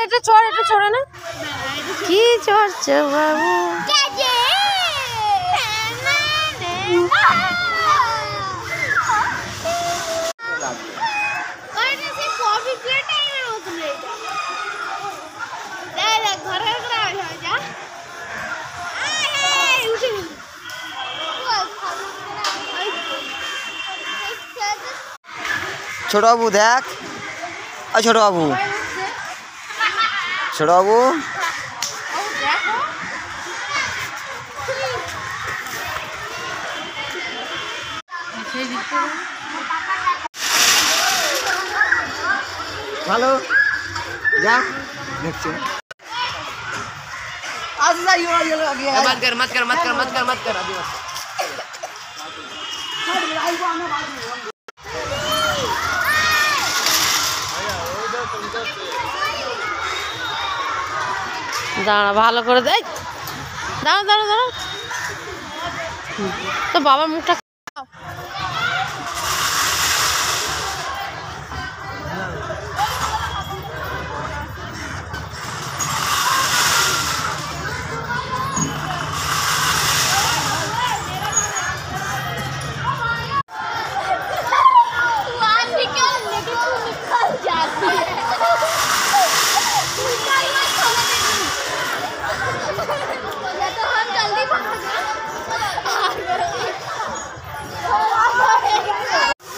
এটা চড়ে না কি চড়ছে বাবু ছোট বাবু দেখ ছোট বাবু ভালো যাক দেখছো मत कर अभी দাঁড়া ভালো করে দেখ দাঁড়া তো বাবার মুখটা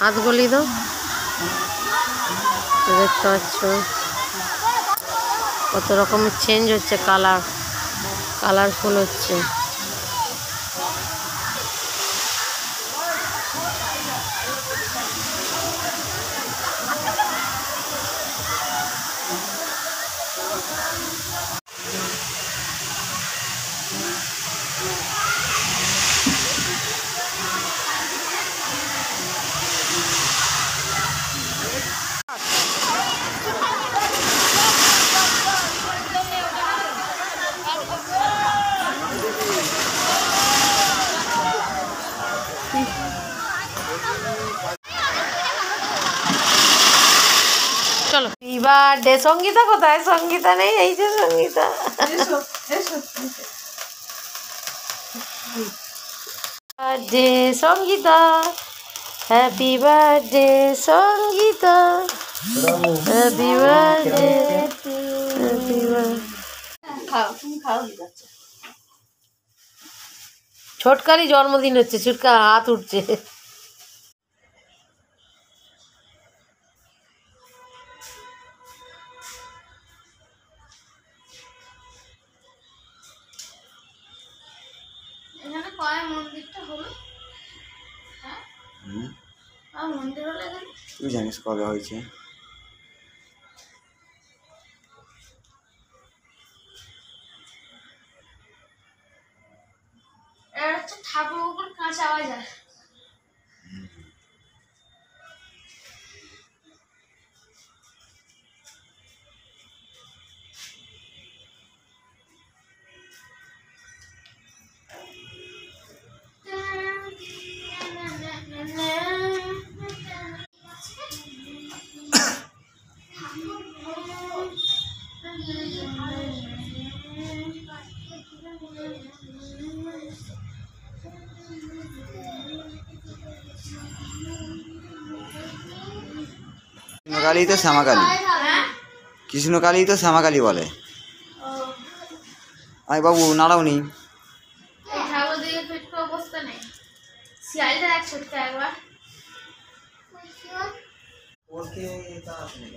हाथ गली दो देखते कत रकम चेंज होच्छे कालारफुल होच्छे चलो बर्थडे संगीता कोথায় संगीता नहीं এই যে Sangita birthday Sangita happy birthday Sangita happy birthday छोटकारी जन्मदिन হচ্ছে ছুটকা हाथ उठছে তুই জানিস কবে হয়েছে ঠাকুর কাঁচা আওয়াজ হয় কৃষ্ণকালী তো শ্যামাকালী কৃষ্ণকালী তো শ্যামাকালী বলে আই বাবু নাড়াওনি ঠাকুর দিকে ফিটকো অবস্থা নেই শিয়ালটা এক ছুটকা একবার ওকে তা আসলে